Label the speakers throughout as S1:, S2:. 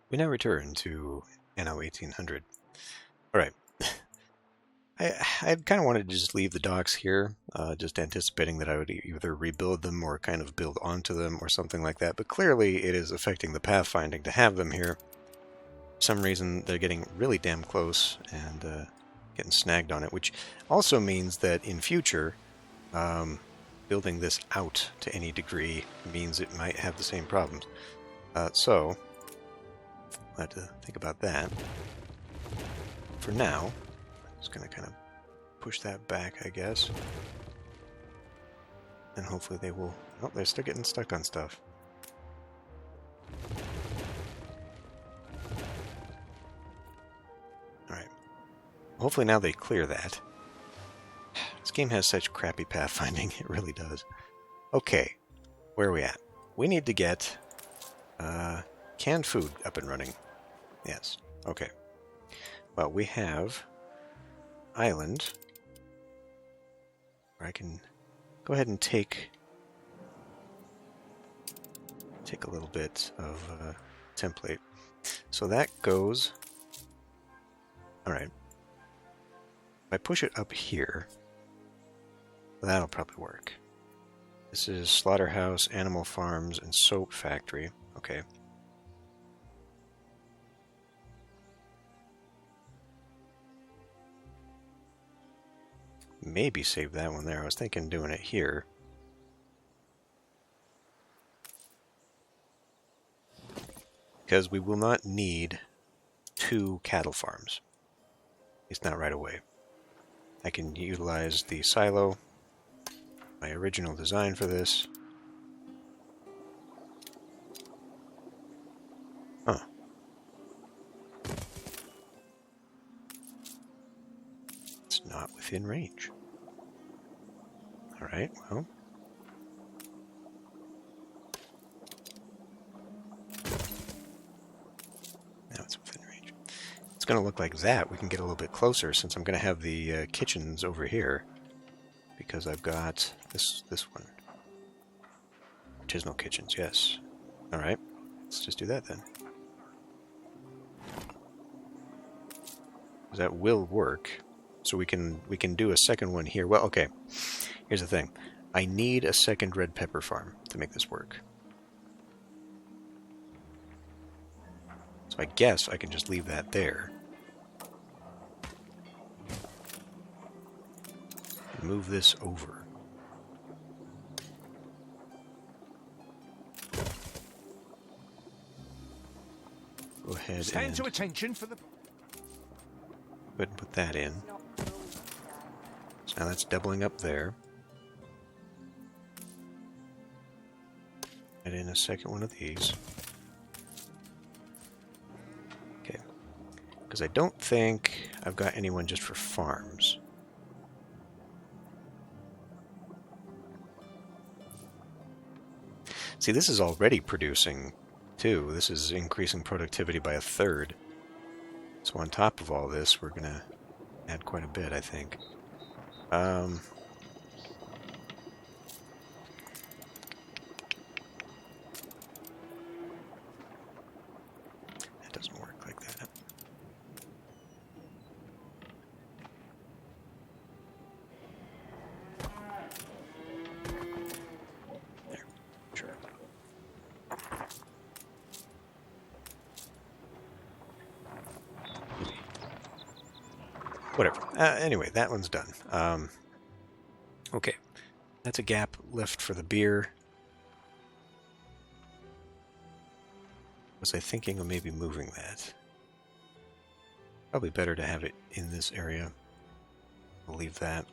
S1: We now return to Anno 1800. Alright. I kind of wanted to just leave the docks here, just anticipating that I would either rebuild them or kind of build onto them or something like that, but clearly it is affecting the pathfinding to have them here. For some reason, they're getting really damn close and getting snagged on it, which also means that in future, building this out to any degree means it might have the same problems. So, I'll have to think about that. For now, I'm just going to kind of push that back, I guess. And hopefully they will... Oh, they're still getting stuck on stuff. Alright. Hopefully now they clear that. This game has such crappy pathfinding, it really does. Okay, where are we at? We need to get canned food up and running. Yes, okay. Well, we have island, where I can go ahead and take a little bit of template. So that goes... Alright. If I push it up here, that'll probably work. This is slaughterhouse, animal farms, and soap factory. Okay. Maybe save that one there. I was thinking doing it here. Because we will not need 2 cattle farms. At least not right away. I can utilize the silo, my original design for this. Huh. It's not within range. Alright, well. Now it's within range. It's going to look like that. We can get a little bit closer since I'm going to have the kitchens over here. Because I've got this one. Artisanal kitchens, yes. Alright, let's just do that then. That will work. So we can do a second one here. Well, okay. Here's the thing. I need a second red pepper farm to make this work. So I guess I can just leave that there. And move this over. Go ahead
S2: Stand to attention for the...
S1: Go ahead and put that in. So now that's doubling up there. Add in a second one of these. Okay. Because I don't think I've got anyone just for farms. See, this is already producing, too. This is increasing productivity by 1/3. So on top of all this, we're going to add quite a bit, I think. That doesn't work like that. There, sure. Whatever. Anyway, that one's done. Okay. That's a gap left for the beer. Was I thinking of maybe moving that? Probably better to have it in this area. We'll leave that.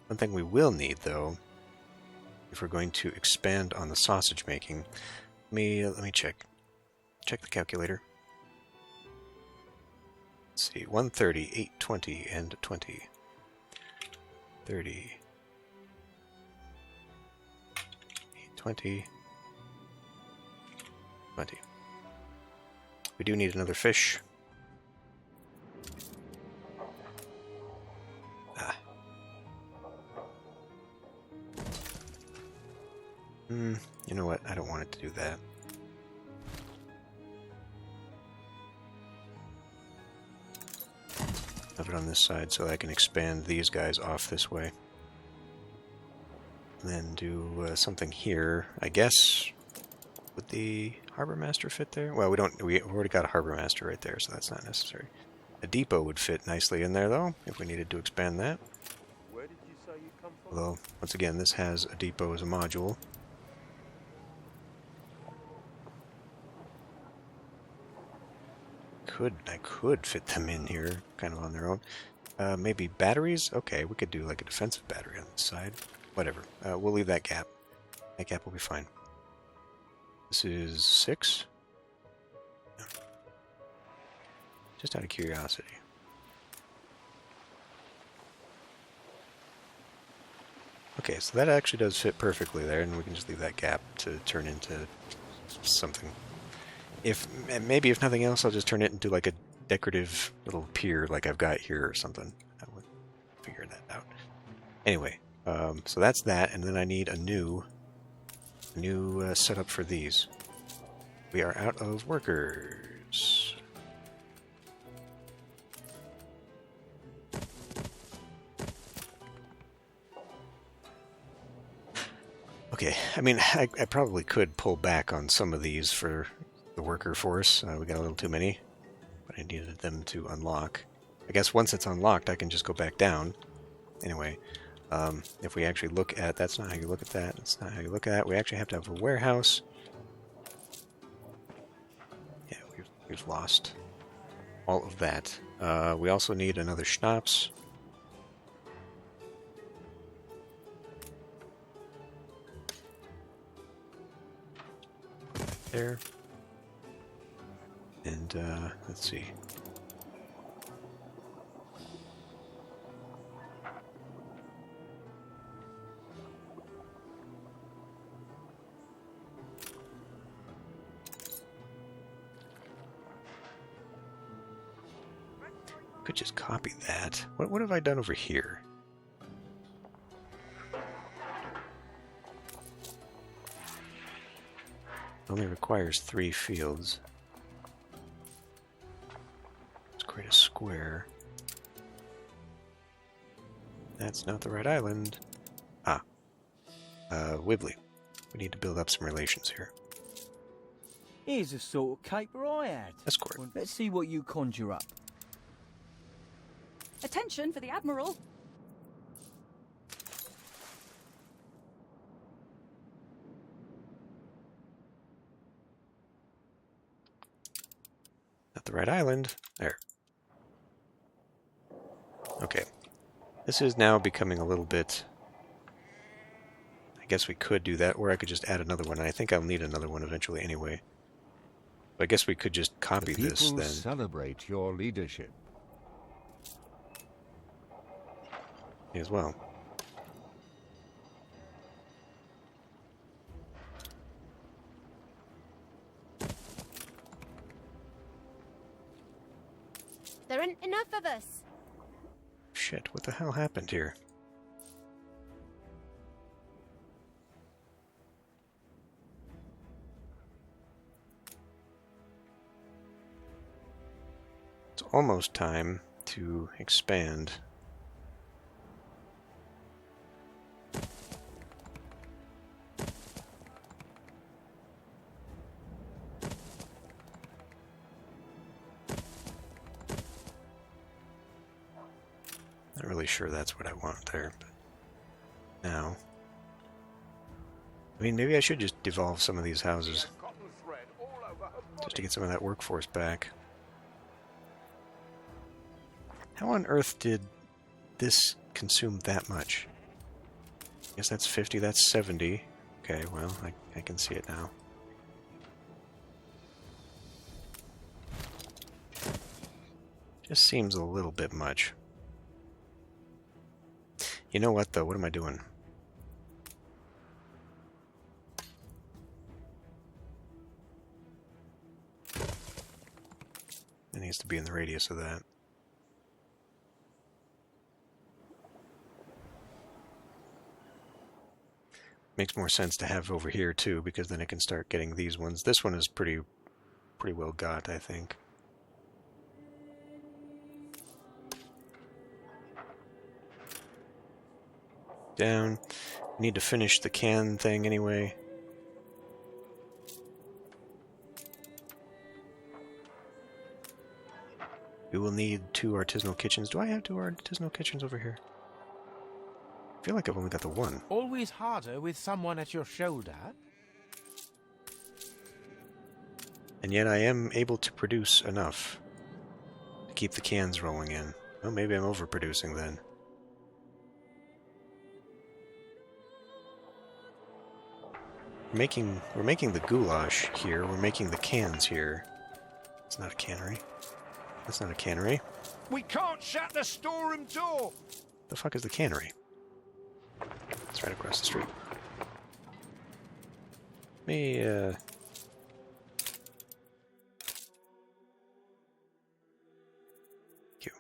S1: One thing we will need, though, if we're going to expand on the sausage making, let me check. Check the calculator. Let's see, 130, 820, and 20. 30. 820. 20. We do need another fish. Ah. You know what? I don't want it to do that. Have it on this side so that I can expand these guys off this way. And then do something here. I guess, would the harbor master fit there? Well, we've already got a harbor master right there, so that's not necessary. A depot would fit nicely in there, though, if we needed to expand that.
S2: Where did you say you come from?
S1: Although, once again, this has a depot as a module. I could fit them in here, kind of on their own. Maybe batteries? Okay, we could do like a defensive battery on this side. Whatever. We'll leave that gap. That gap will be fine. This is 6? No. Just out of curiosity. Okay, so that actually does fit perfectly there, and we can just leave that gap to turn into something. Maybe if nothing else, I'll just turn it into like a decorative little pier like I've got here or something. I would figure that out. Anyway, so that's that, and then I need a new setup for these. We are out of workers. Okay, I mean, I probably could pull back on some of these for the worker force. We got a little too many, but I needed them to unlock. I guess once it's unlocked, I can just go back down. Anyway, if we actually look at... That's not how you look at that. That's not how you look at it. We actually have to have a warehouse. Yeah, we've lost all of that. We also need another schnapps. There. And, let's see. Could just copy that. What have I done over here? Only requires 3 fields. Let's create a square. That's not the right island. Ah. Wibbly. We need to build up some relations here.
S3: Here's a sort of caper I had.
S1: Escort.
S3: Well, let's see what you conjure up.
S4: Attention for the Admiral.
S1: Not the right island. There. Okay. This is now becoming a little bit... I guess we could do that, or I could just add another one. I think I'll need another one eventually anyway. But I guess we could just copy this then.
S5: Celebrate your leadership.
S1: As well.
S6: There aren't enough of us.
S1: Shit, what the hell happened here? It's almost time to expand. Not really sure that's what I want there, but now. I mean, maybe I should just devolve some of these houses just to get some of that workforce back. How on earth did this consume that much? I guess that's 50, that's 70. Okay, well, I can see it now. Just seems a little bit much. You know what, though? What am I doing? It needs to be in the radius of that. Makes more sense to have over here, too, because then it can start getting these ones. This one is pretty well got, I think. down. We need to finish the can thing anyway. We will need 2 artisanal kitchens. Do I have 2 artisanal kitchens over here? I feel like I've only got the 1.
S4: Always harder with someone at your shoulder.
S1: And yet I am able to produce enough to keep the cans rolling in. Well, maybe I'm overproducing then. We're making the goulash here. We're making the cans here. It's not a cannery. That's not a cannery.
S4: We can't shut the storeroom door.
S1: The fuck is the cannery? It's right across the street. Me, Q.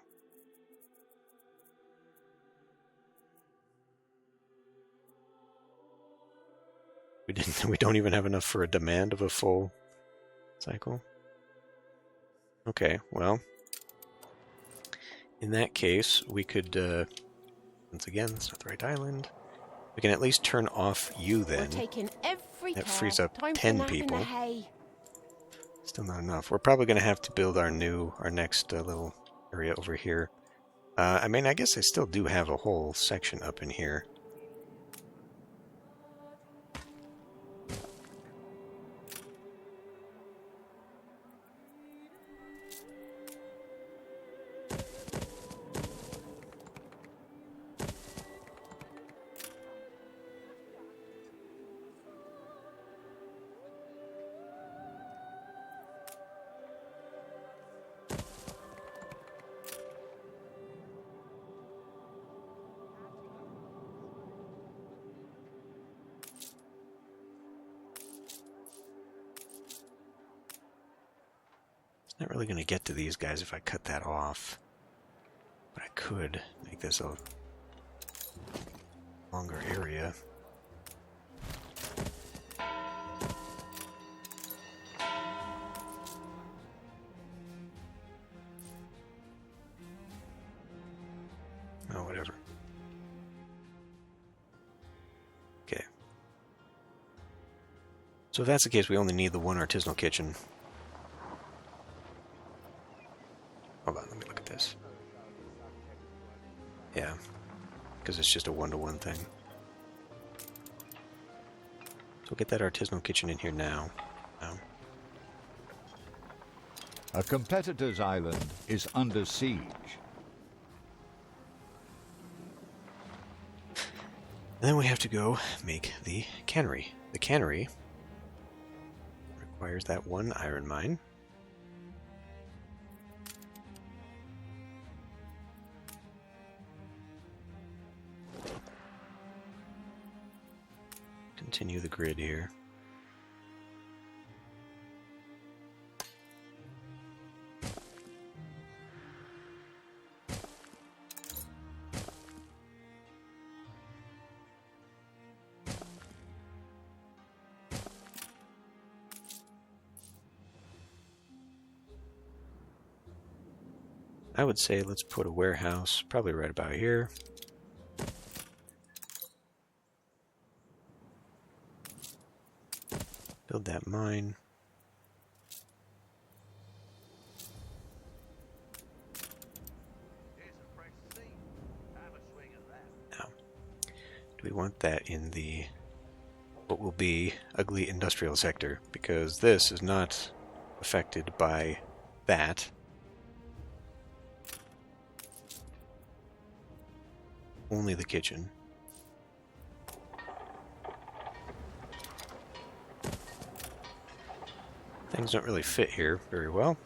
S1: We don't even have enough for a demand of a full cycle. Okay, well, in that case, we could, once again, it's not the right island. We can at least turn off you then.
S6: We're taking every
S1: That
S6: care.
S1: frees up
S6: Time
S1: 10
S6: for nap in the
S1: people.
S6: hay.
S1: Still not enough. We're probably going to have to build our next little area over here. I mean, I guess I still do have a whole section up in here. Not really going to get to these guys if I cut that off. But I could make this a longer area. Oh, whatever. Okay. So if that's the case, we only need the 1 artisanal kitchen. Hold on, let me look at this. Yeah, because it's just a 1-to-1 thing. So we'll get that artisanal kitchen in here now.
S5: A competitor's island is under siege.
S1: And then we have to go make the cannery. The cannery requires that 1 iron mine. Continue the grid here. I would say let's put a warehouse probably right about here. Build that mine. Now, do we want that in the what will be ugly industrial sector? Because this is not affected by that. Only the kitchen. Things don't really fit here very well.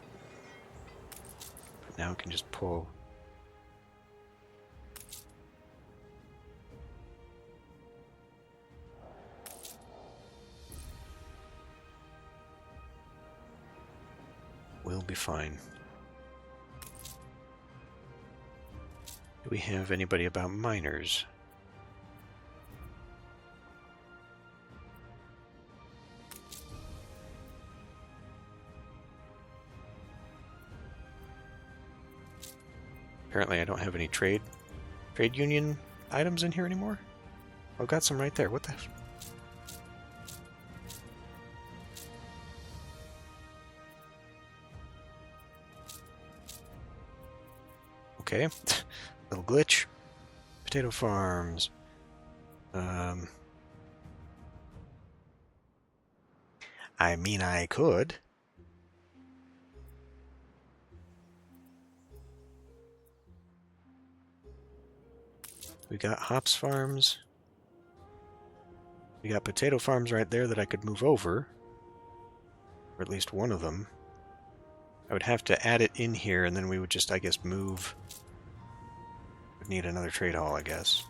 S1: But now we can just pull. We'll be fine. Do we have anybody about miners? Apparently I don't have any trade union items in here anymore. I've got some right there. What the... Okay. Little glitch. Potato farms. I mean, I could. We got hops farms. We got potato farms right there that I could move over. Or at least one of them. I would have to add it in here, and then we would just, I guess, move. Would need another trade hall, I guess.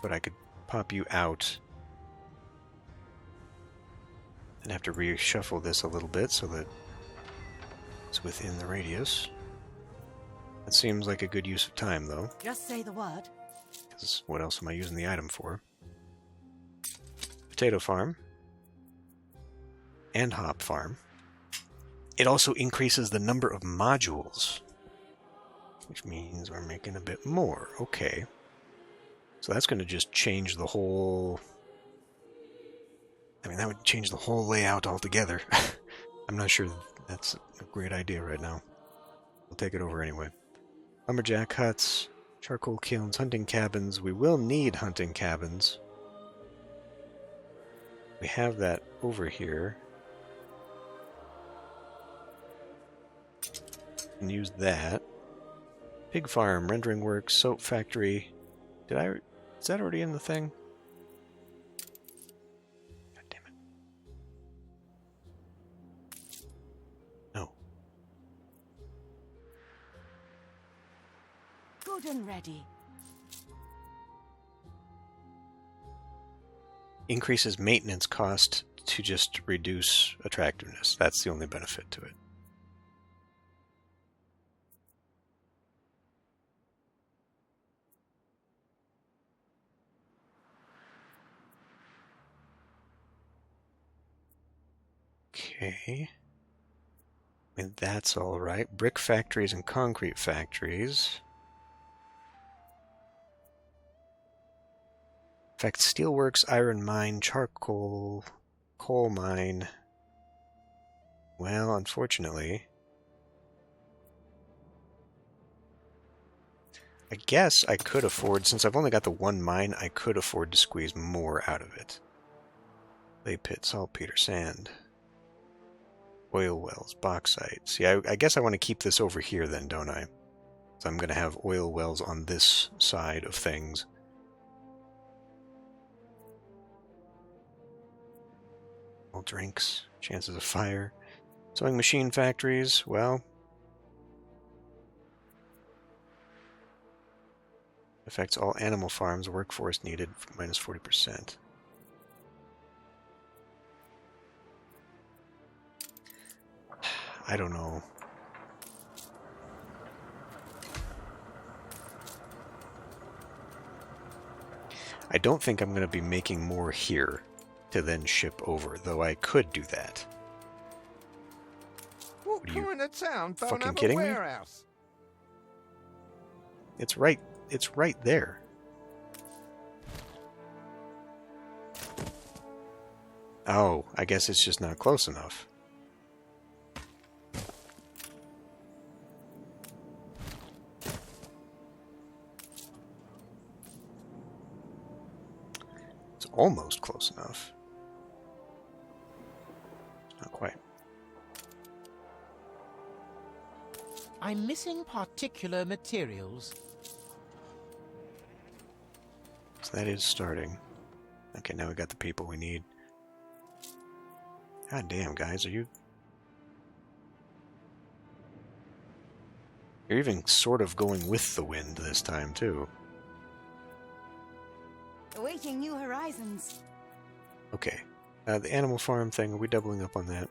S1: But I could pop you out. And have to reshuffle this a little bit so that it's within the radius. That seems like a good use of time, though.
S7: Just say the word.
S1: Because what else am I using the item for? Potato farm. And hop farm. It also increases the number of modules. Which means we're making a bit more. Okay. So that's going to just change the whole... I mean, that would change the whole layout altogether. I'm not sure that's a great idea right now. We'll take it over anyway. Lumberjack huts, charcoal kilns, hunting cabins. We will need hunting cabins. We have that over here. And use that. Pig farm, rendering works, soap factory. Is that already in the thing? God damn it. No.
S7: Good and ready.
S1: Increases maintenance cost to just reduce attractiveness. That's the only benefit to it. Okay. I mean, that's all right. Brick factories and concrete factories. In fact, steelworks, iron mine, charcoal, coal mine. Well, unfortunately, I guess I could afford, since I've only got the one mine, I could afford to squeeze more out of it. Clay pit, saltpeter, sand. Oil wells, bauxite. See, I guess I want to keep this over here then, don't I? So I'm going to have oil wells on this side of things. All drinks, chances of fire. Sewing machine factories, well... affects all animal farms, workforce needed, minus 40%. I don't know. I don't think I'm going to be making more here to then ship over, though I could do that.
S4: What kind of town don't
S1: fucking
S4: have a
S1: kidding me?
S4: warehouse?
S1: It's right there. Oh, I guess it's just not close enough. Almost close enough. Not quite.
S4: I'm missing particular materials.
S1: So that is starting. Okay, now we got the people we need. God damn, guys, are you... You're even sort of going with the wind this time, too.
S7: Awaiting new horizons.
S1: Okay. The animal farm thing, are we doubling up on that?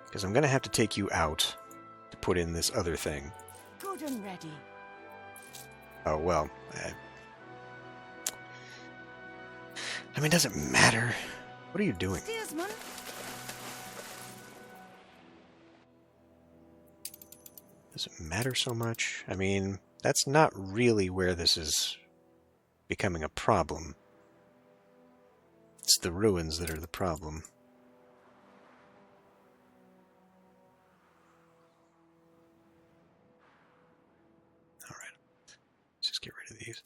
S1: Because I'm going to have to take you out to put in this other thing.
S7: Good and ready.
S1: Oh, well. I mean, does it matter? What are you doing?
S7: Steersman.
S1: Does it matter so much? I mean, that's not really where this is becoming a problem. It's the ruins that are the problem. Alright, let's just get rid of these.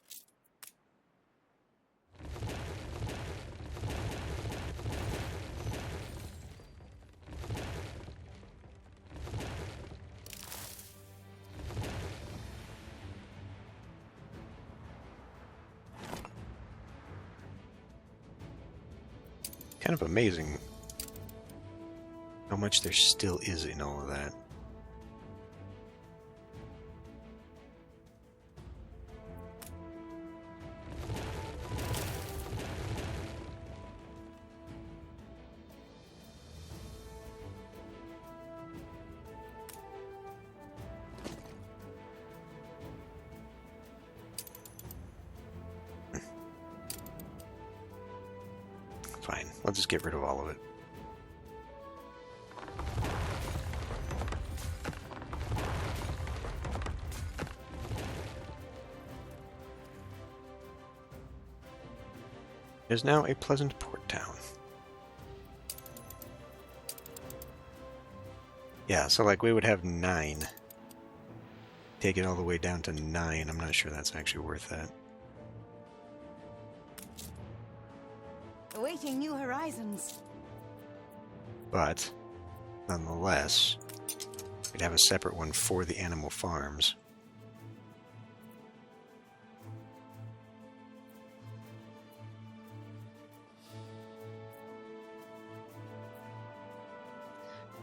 S1: Kind of amazing how much there still is in all of that. Fine, I'll just get rid of all of it. It is now a pleasant port town. Yeah, so like we would have 9. Take it all the way down to 9. I'm not sure that's actually worth that.
S7: Awaiting new horizons.
S1: But, nonetheless, we'd have a separate one for the animal farms.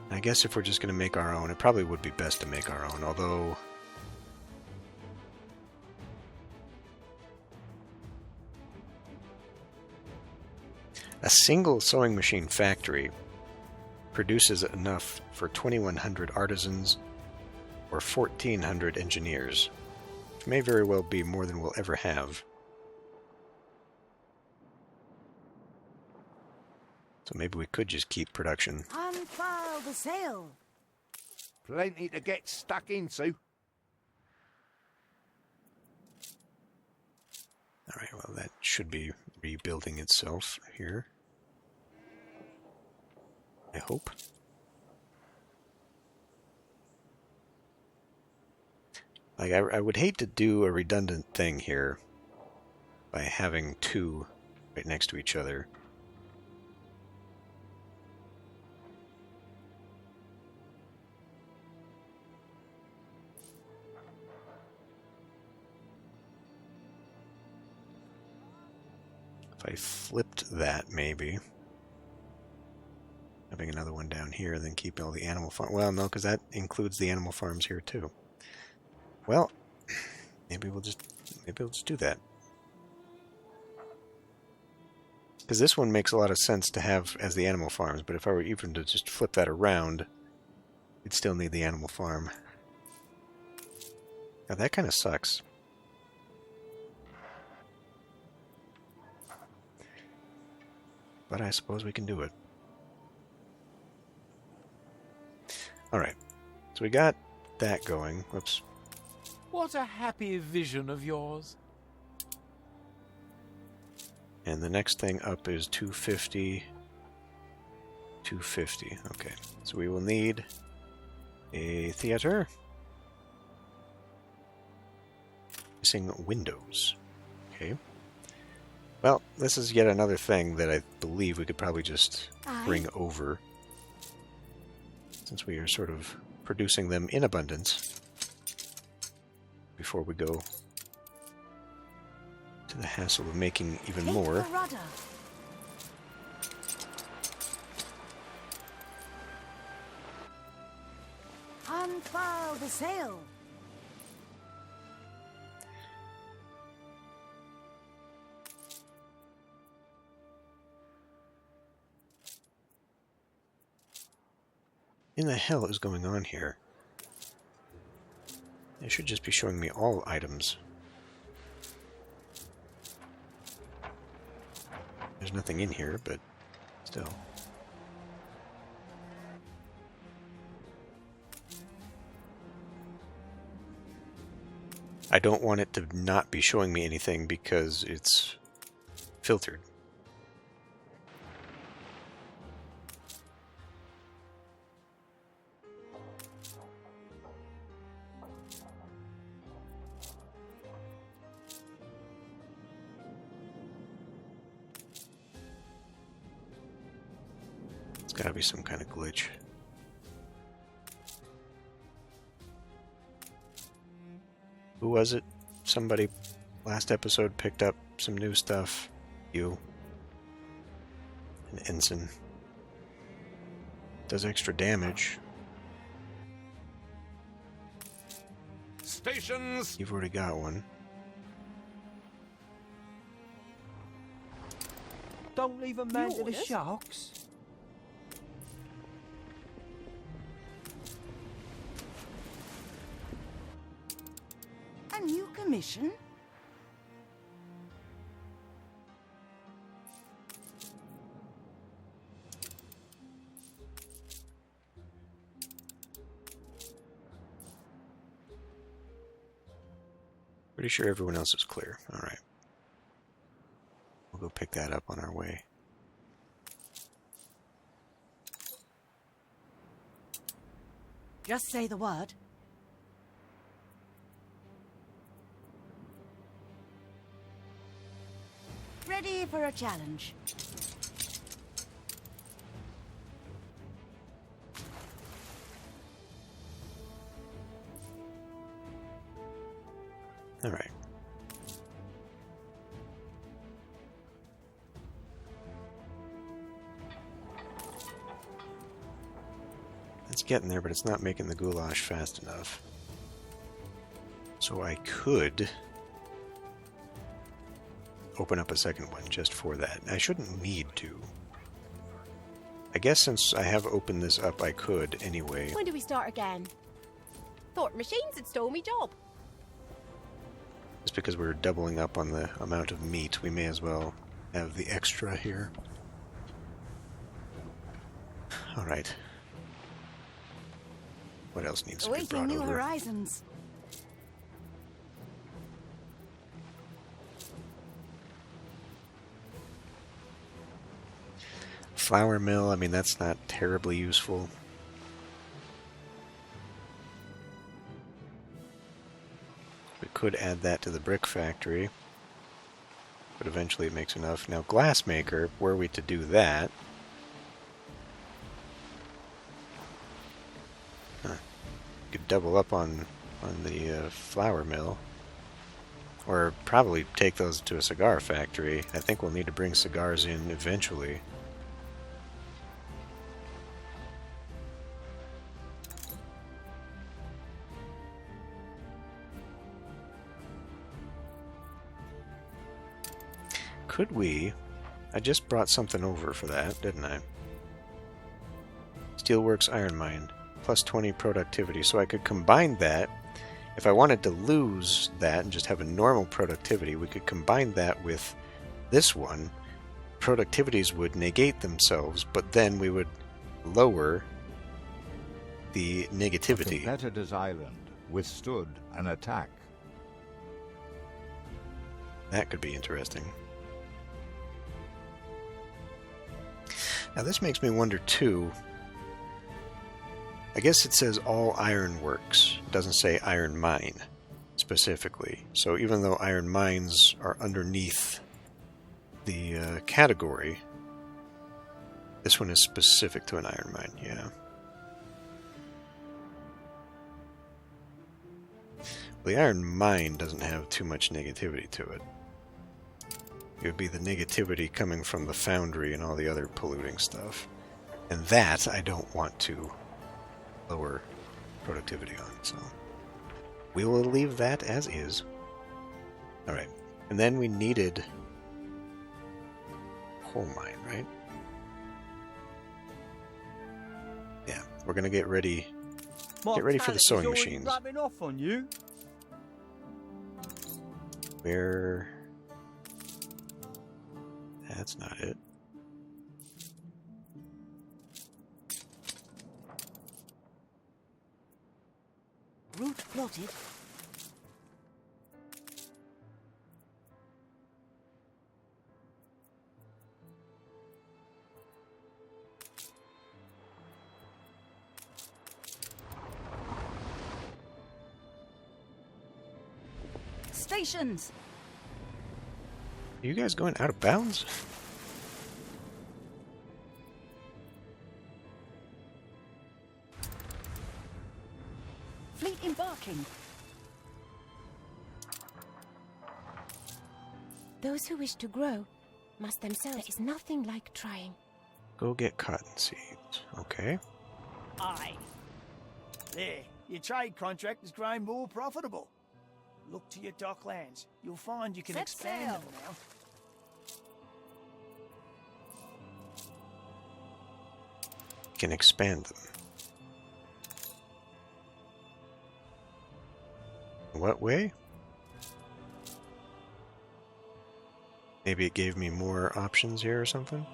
S1: I guess if we're just going to make our own, it probably would be best to make our own, although a single sewing machine factory produces enough for 2,100 artisans or 1,400 engineers, which may very well be more than we'll ever have. So maybe we could just keep production.
S7: Unfurl the sail.
S4: Plenty to get stuck into.
S1: Alright, well that should be rebuilding itself here. I hope. Like, I would hate to do a redundant thing here by having 2 right next to each other. If I flipped that, maybe. Having another one down here, then keep all the animal farm. Well, no, because that includes the animal farms here too. Well, maybe we'll just do that. Because this one makes a lot of sense to have as the animal farms, but if I were even to just flip that around, you'd still need the animal farm. Now that kind of sucks. But I suppose we can do it. Alright, so we got that going. Whoops.
S3: What a happy vision of yours.
S1: And the next thing up is 250. 250. Okay, so we will need a theater. Missing windows. Okay. Well, this is yet another thing that I believe we could probably just bring over, since we are sort of producing them in abundance before we go to the hassle of making even
S7: Take
S1: more.
S7: the rudder. Unfurl the sail.
S1: In the hell is going on here? It should just be showing me all items. There's nothing in here, but still. I don't want it to not be showing me anything because it's filtered. It's got to be some kind of glitch. Who was it? Somebody last episode picked up some new stuff. You. An ensign. Does extra damage.
S4: Stations!
S1: You've already got one.
S3: Don't leave a man to the
S6: orders?
S3: sharks.
S7: A new commission?
S1: Pretty sure everyone else is clear. Alright. We'll go pick that up on our way.
S7: Just say the word. Ready for a challenge.
S1: Alright. It's getting there, but it's not making the goulash fast enough. So I could open up a second one just for that. I shouldn't need to. I guess since I have opened this up, I could anyway.
S6: When do we start again? Thought machines had stole me job.
S1: Just because we're doubling up on the amount of meat, we may as well have the extra here. Alright. What else needs to be
S7: Awaiting
S1: brought
S7: new
S1: over?
S7: horizons.
S1: Flour mill, I mean, that's not terribly useful. We could add that to the brick factory, but eventually it makes enough. Now, glassmaker, were we to do that, could double up on the flour mill, or probably take those to a cigar factory. I think we'll need to bring cigars in eventually. Could we? I just brought something over for that, didn't I? Steelworks Iron Mine, plus 20 productivity. So I could combine that. If I wanted to lose that and just have a normal productivity, we could combine that with this one. Productivities would negate themselves, but then we would lower the
S5: The
S1: negativity.
S5: competitor's island withstood an attack.
S1: That could be interesting. Now this makes me wonder too. I guess it says all iron works. It doesn't say iron mine specifically. So even though iron mines are underneath the category, this one is specific to an iron mine, yeah. Well, the iron mine doesn't have too much negativity to it. It would be the negativity coming from the foundry and all the other polluting stuff. And that I don't want to lower productivity on, so we will leave that as is. Alright, and then we needed coal mine, right? Yeah, we're gonna get ready
S3: My
S1: Get ready for the
S3: talent is
S1: sewing
S3: already
S1: machines.
S3: rubbing off on you.
S1: where... That's not it.
S7: Route plotted. stations!
S1: Are you guys going out of bounds?
S7: Fleet embarking.
S6: Those who wish to grow must themselves. There is nothing like trying.
S1: Go get cotton seeds. Okay.
S3: Aye. There, your trade contract is growing more profitable. Look to your docklands. You'll find you can
S7: Set
S3: expand
S7: sail.
S3: them now.
S1: Can expand them. What way? Maybe it gave me more options here or something?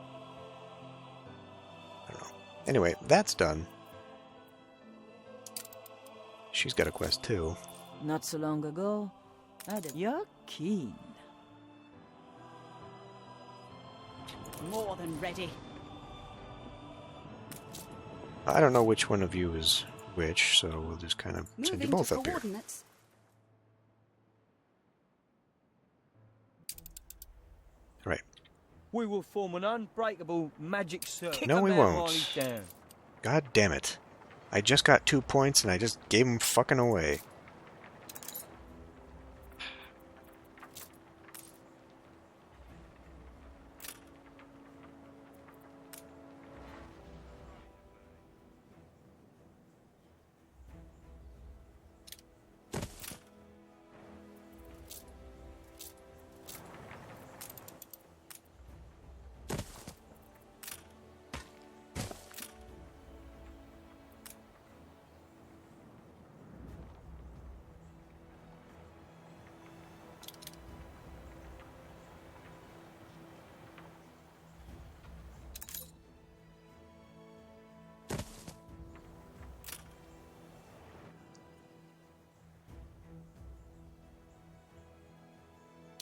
S1: I don't know. Anyway, that's done. She's got a quest too.
S7: Not so long ago, you're keen. More than ready.
S1: I don't know which one of you is which, so we'll just kind of send you
S7: Moving
S1: both
S7: to
S1: up here.
S7: coordinates.
S1: Right.
S3: We will form an unbreakable magic circle.
S1: No, we
S3: Kick 'em out
S1: won't.
S3: while he's down.
S1: God damn it. I just got 2 points and I just gave them fucking away.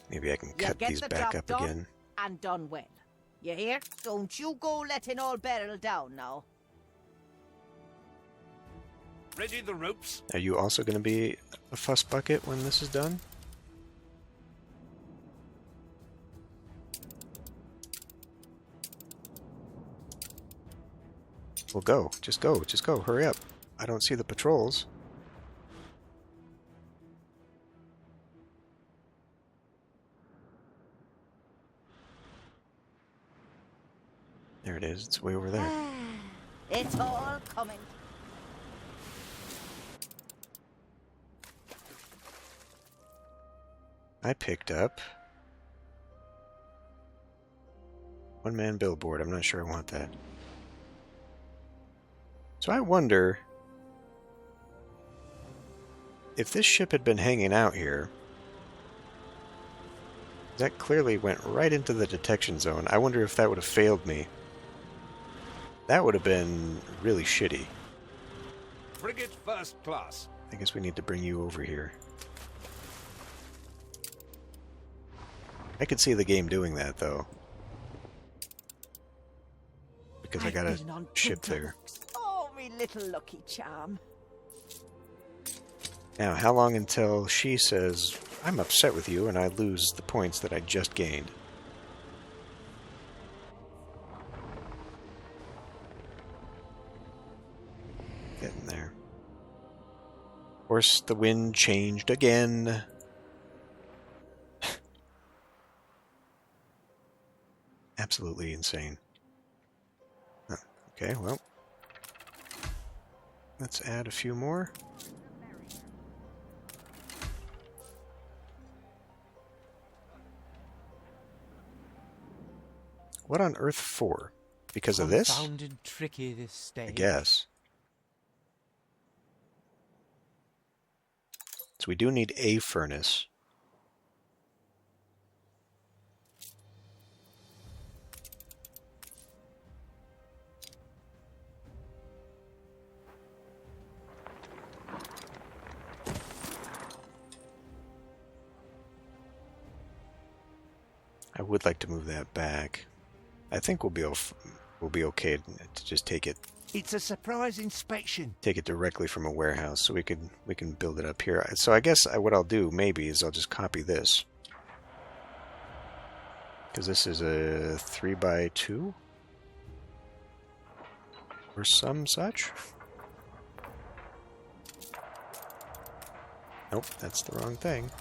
S1: Maybe I can
S8: You
S1: cut
S8: get
S1: these
S8: the
S1: back
S8: job
S1: up
S8: done
S1: again.
S8: and done well. You hear? Don't you go letting all barrel down now.
S4: Ready the ropes?
S1: Are you also going to be a fuss bucket when this is done? Well, go. Just go. Just go. Hurry up. I don't see the patrols. There it is. It's way over there.
S8: It's all coming.
S1: I picked up one-man billboard. I'm not sure I want that. So I wonder if this ship had been hanging out here. That clearly went right into the detection zone. I wonder if that would have failed me. That would have been really shitty.
S4: Frigate first class.
S1: I guess we need to bring you over here. I could see the game doing that, though. Because I got a ship there.
S8: Oh, me little lucky charm.
S1: Now, how long until she says, I'm upset with you, and I lose the points that I just gained? Getting there. Of course, the wind changed again. Absolutely insane. Oh, okay, well. Let's add a few more. What on earth for? Because of this?
S3: Confounded tricky this stage.
S1: I guess. So we do need a furnace. I would like to move that back. I think we'll be okay to just take it
S4: It's a surprise inspection.
S1: take it directly from a warehouse, so we can build it up here. So I guess what I'll do maybe is I'll just copy this, because this is a 3x2 or some such. Nope, that's the wrong thing.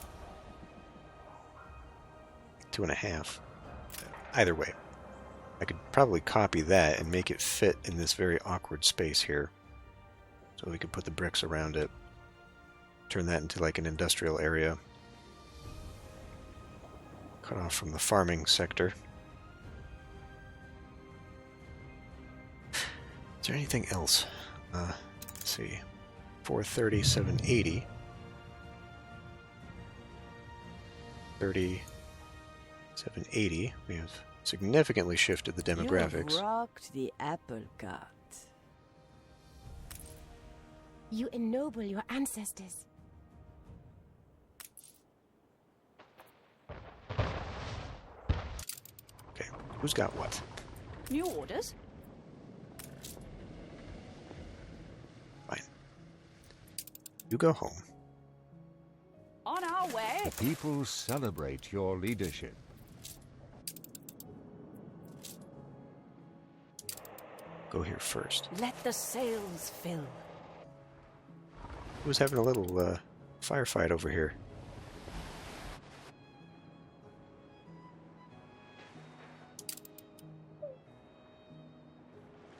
S1: 2.5. Either way, I could probably copy that and make it fit in this very awkward space here. So we could put the bricks around it, turn that into like an industrial area, cut off from the farming sector. Is there anything else? Let's see. 430, 780. 30, 780. We have significantly shifted the demographics.
S7: You have rocked the apple cart.
S6: You ennoble your ancestors.
S1: Okay, who's got what?
S7: New orders?
S1: Fine. You go home.
S7: On our way.
S5: The people celebrate your leadership.
S1: Go here first.
S7: Let the sails fill.
S1: Who's having a little firefight over here?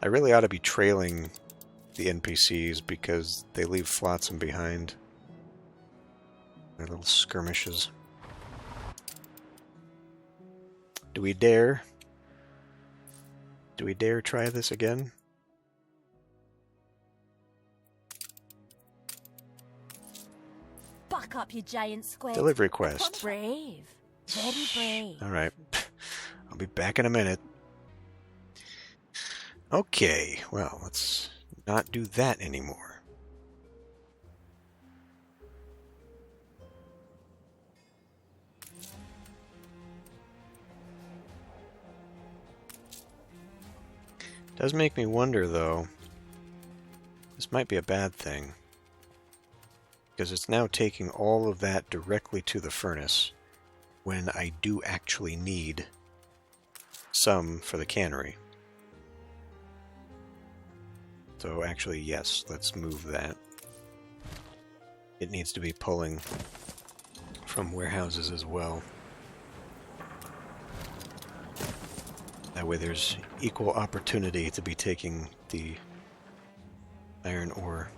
S1: I really ought to be trailing the NPCs because they leave flotsam behind. Their little skirmishes. Do we dare? Do we dare try this again?
S6: Buck up, you giant squid.
S1: Delivery quest.
S6: Brave. Very brave.
S1: Alright. I'll be back in a minute. Okay, well, let's not do that anymore. Does make me wonder, though. This might be a bad thing. Because it's now taking all of that directly to the furnace when I do actually need some for the cannery. So actually, yes, let's move that. It needs to be pulling from warehouses as well. That way there's equal opportunity to be taking the iron ore.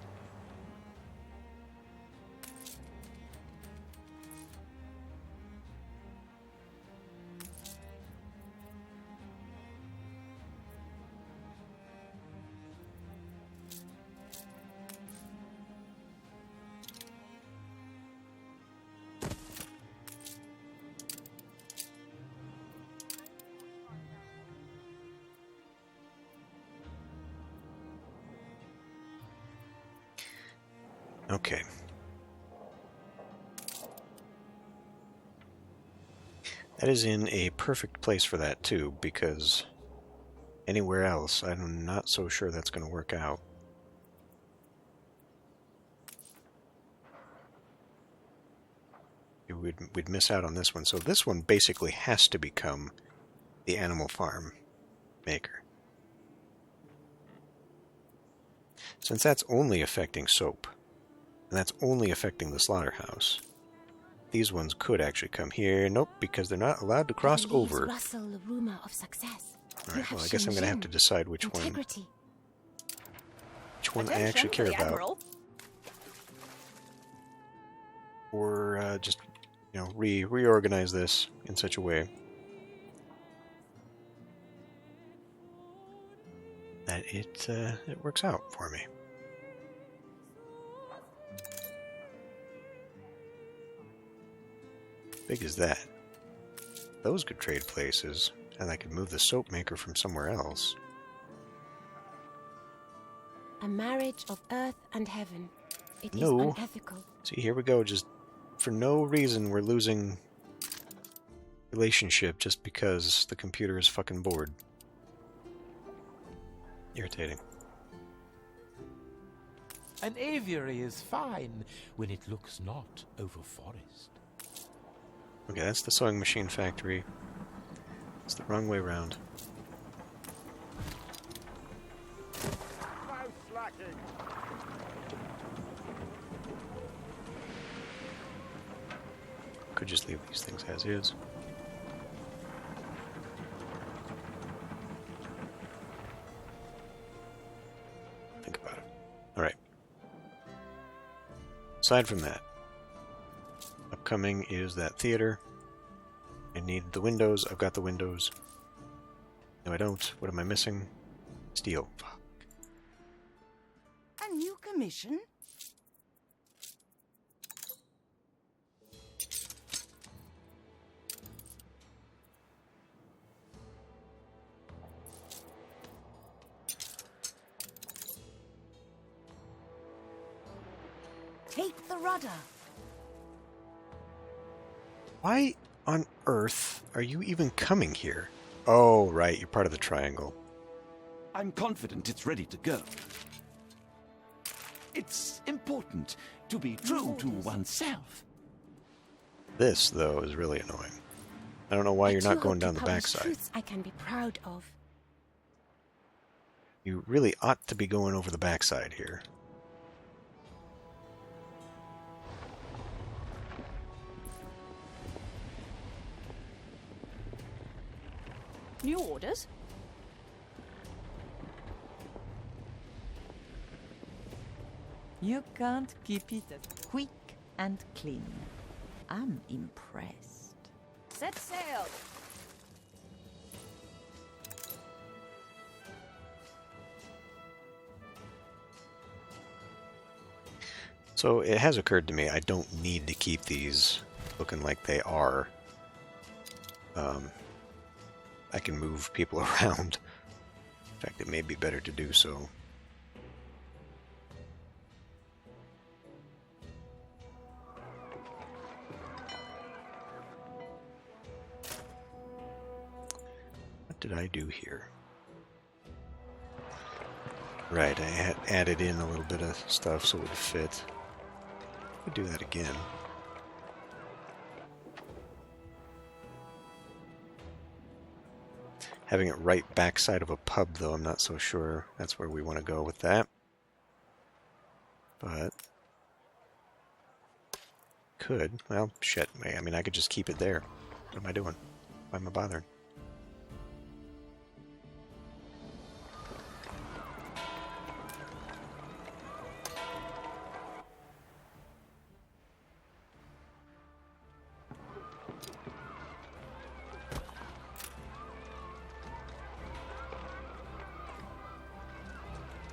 S1: Okay. That is in a perfect place for that too, because anywhere else, I'm not so sure that's going to work out. We'd miss out on this one, so this one basically has to become the animal farm maker. Since that's only affecting soap, and that's only affecting the slaughterhouse, these ones could actually come here. Nope, because they're not allowed to cross over.
S6: Rustle the rumor of success.
S1: Alright, well, I guess I'm going to have to decide which one I actually care about. Or just, you know, reorganize this in such a way that it works out for me. Big is that? Those could trade places, and I could move the soap maker from somewhere else.
S6: A marriage of earth and heaven. It is
S1: No.
S6: unethical.
S1: See, here we go. Just for no reason, we're losing relationship just because the computer is fucking bored. Irritating.
S9: An aviary is fine when it looks not over forest.
S1: Okay, that's the sewing machine factory. It's the wrong way around.
S2: No slacking.
S1: Could just leave these things as is. Think about it. Alright. Aside from that, upcoming is that theater. I need the windows. I've got the windows. No, I don't. What am I missing? Steel. Fuck.
S4: A new commission? Take the rudder.
S1: Why on earth are you even coming here? Oh, right. You're part of the triangle.
S10: I'm confident it's ready to go. It's important to be true to oneself.
S1: This, though, is really annoying. I don't know why you're not going down the backside.
S6: Truths I can be proud of.
S1: You really ought to be going over the backside here.
S7: New orders? You can't keep it quick and clean. I'm impressed.
S8: Set sail.
S1: So it has occurred to me I don't need to keep these looking like they are. I can move people around. In fact, it may be better to do so. What did I do here? Right, I had added in a little bit of stuff so it would fit. I could do that again. Having it right backside of a pub, though, I'm not so sure that's where we want to go with that. But could. Well, shit. I mean, I could just keep it there. What am I doing? Why am I bothering?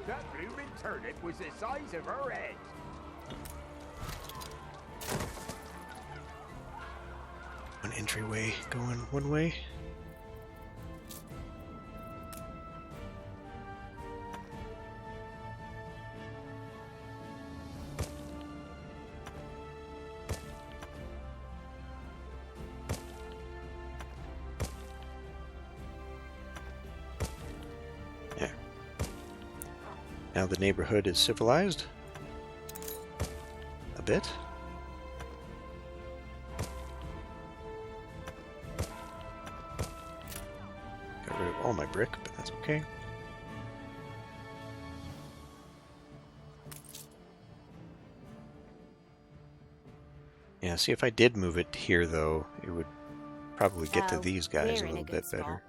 S2: That blooming turnip was the size of her head.
S1: One entryway going one way. Yeah. Now the neighborhood is civilized. A bit. Got rid of all my brick, but that's okay. Yeah, see, if I did move it here, though, it would probably get to
S6: So,
S1: these guys a
S6: we're in a
S1: little
S6: good
S1: bit better.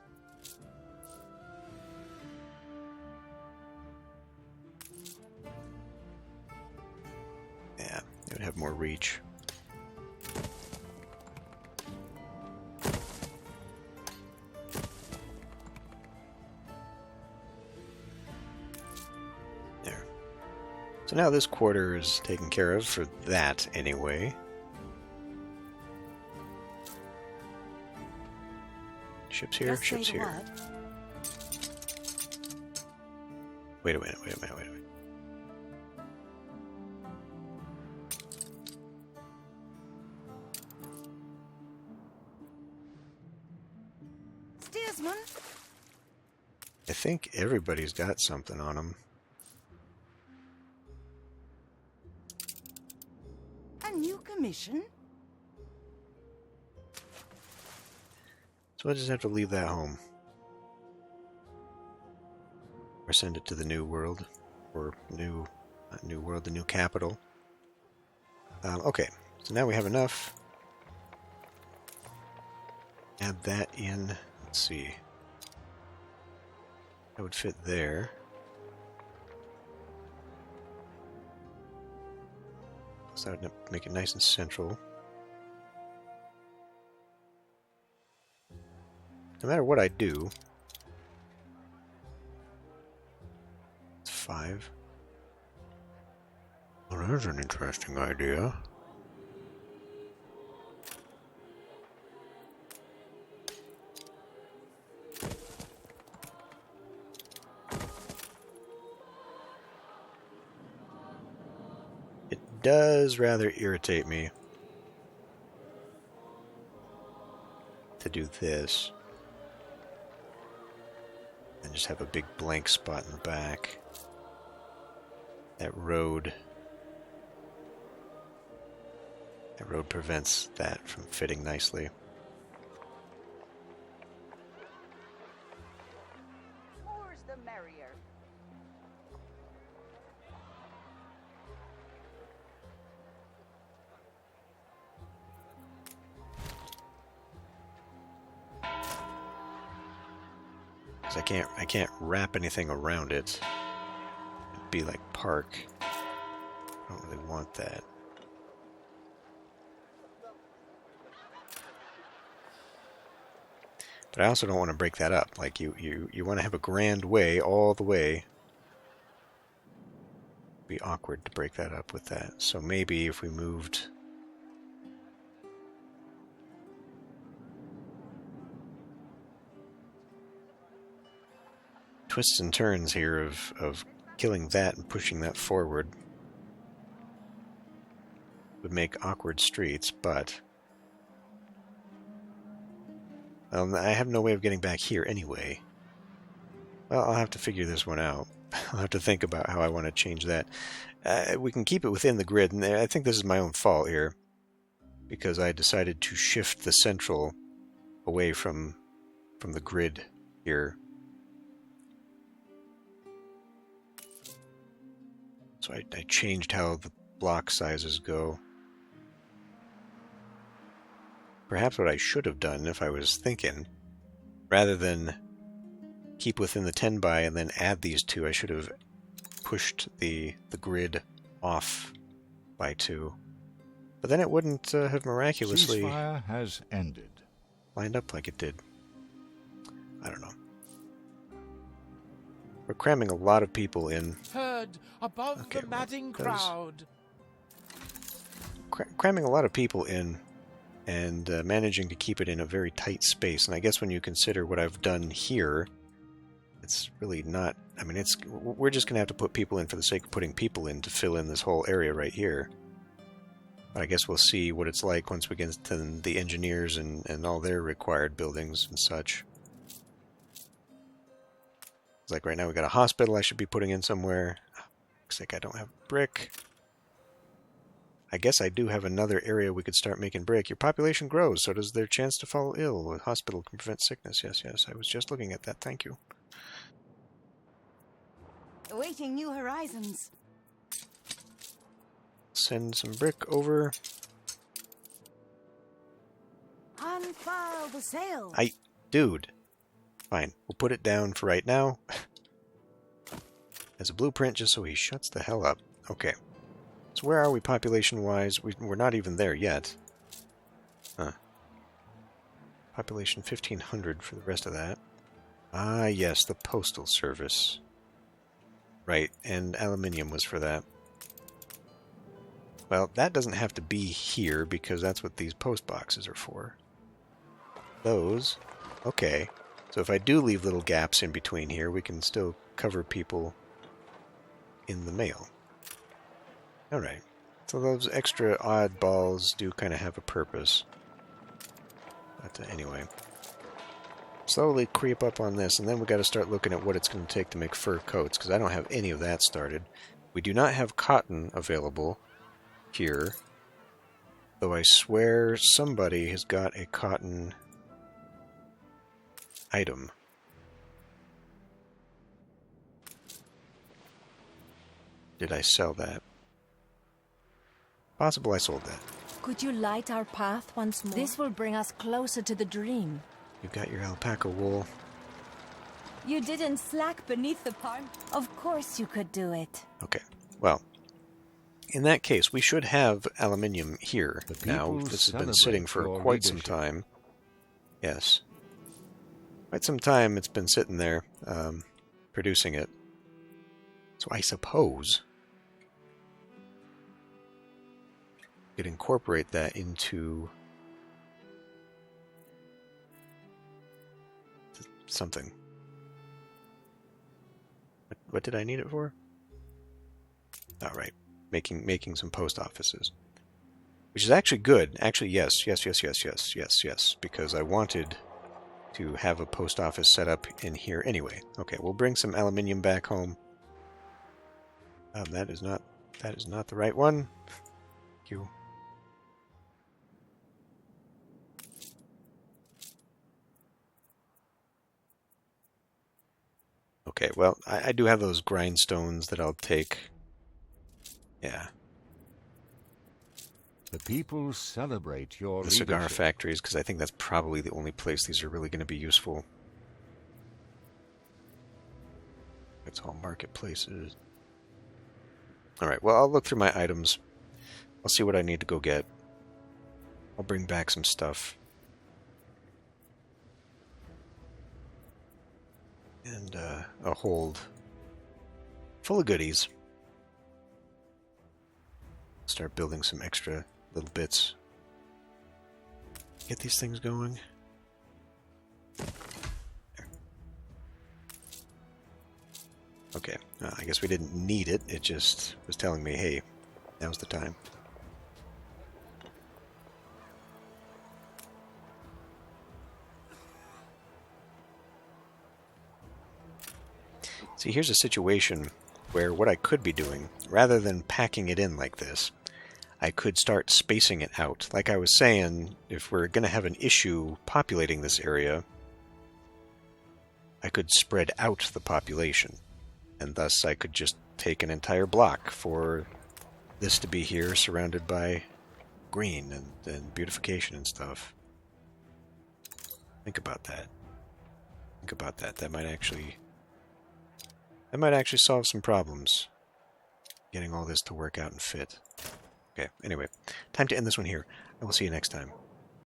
S1: Yeah, it would have more reach. There. So now this quarter is taken care of for that anyway. Ships here,
S6: Just say
S1: ships
S6: the
S1: here.
S6: word.
S1: Wait a minute, wait a minute, wait a minute.
S4: Steersman?
S1: I think everybody's got something on them.
S4: mission?
S1: So I just have to leave that home. Or send it to the new world. Or not new world, the new capital. Okay, so now we have enough. Add that in. Let's see. That would fit there. So that would make it nice and central. No matter what I do, it's 5. Well, there's an interesting idea. It does rather irritate me to do this. And just have a big blank spot in the back. That road prevents that from fitting nicely.
S8: More's the merrier.
S1: Because I can't wrap anything around it. It'd be like park. I don't really want that. But I also don't want to break that up. Like you want to have a grand way all the way. It'd be awkward to break that up with that. So maybe if we moved twists and turns here of killing that and pushing that forward would make awkward streets, but I have no way of getting back here anyway. Well, I'll have to figure this one out. I'll have to think about how I want to change that. We can keep it within the grid, and I think this is my own fault here, because I decided to shift the central away from the grid here. So I changed how the block sizes go. Perhaps what I should have done, if I was thinking, rather than keep within the 10 by and then add these two, I should have pushed the grid off by 2. But then it wouldn't have miraculously
S5: Ceasefire has ended.
S1: lined up like it did. I don't know. We're cramming a lot of people in.
S9: Heard above
S1: Okay,
S9: the madding
S1: those-
S9: crowd.
S1: Cramming a lot of people in and managing to keep it in a very tight space. And I guess when you consider what I've done here, it's really not... I mean, we're just going to have to put people in for the sake of putting people in to fill in this whole area right here. But I guess we'll see what it's like once we get to the engineers and all their required buildings and such. It's like right now we got a hospital I should be putting in somewhere. Looks like I don't have brick. I guess I do have another area we could start making brick. Your population grows, so does their chance to fall ill. A hospital can prevent sickness. Yes, yes, I was just looking at that. Thank you.
S4: Awaiting new horizons.
S1: Send some brick over.
S4: Unfurl the sail.
S1: Dude. Fine, we'll put it down for right now. As a blueprint, just so he shuts the hell up. Okay. So where are we population-wise? We're not even there yet. Huh. Population 1,500 for the rest of that. Ah, yes, the postal service. Right, and aluminium was for that. Well, that doesn't have to be here, because that's what these post boxes are for. Those. Okay. So if I do leave little gaps in between here, we can still cover people in the mail. Alright. So those extra oddballs do kind of have a purpose. But anyway. Slowly creep up on this, and then we got to start looking at what it's going to take to make fur coats, because I don't have any of that started. We do not have cotton available here. Though I swear somebody has got a cotton item. Did I sell that? Possible I sold that.
S6: Could you light our path once more?
S4: This will bring us closer to the dream.
S1: You've got your alpaca wool.
S4: You didn't slack beneath the palm. Of course you could do it.
S1: Okay, well, in that case, we should have aluminium here. Now, this has been sitting for quite some time. Yes. Quite some time it's been sitting there, producing it. So I suppose we could incorporate that into something. What did I need it for? All right, making some post offices, which is actually good. Actually, yes, because I wanted to have a post office set up in here anyway. Okay, we'll bring some aluminium back home. That is not the right one. Thank you. Okay, well, I do have those grindstones that I'll take. Yeah.
S5: The people celebrate your
S1: The cigar
S5: leadership.
S1: factories, because I think that's probably the only place these are really going to be useful. It's all marketplaces. Alright, well, I'll look through my items. I'll see what I need to go get. I'll bring back some stuff. And a hold full of goodies. Start building some extra little bits. Get these things going. There. Okay, I guess we didn't need it. It just was telling me, hey, now's the time. See, here's a situation where what I could be doing, rather than packing it in like this, I could start spacing it out. Like I was saying, if we're going to have an issue populating this area, I could spread out the population. And thus I could just take an entire block for this to be here, surrounded by green and beautification and stuff. Think about that. Think about that. That might actually solve some problems. Getting all this to work out and fit. Okay, anyway, time to end this one here. I will see you next time.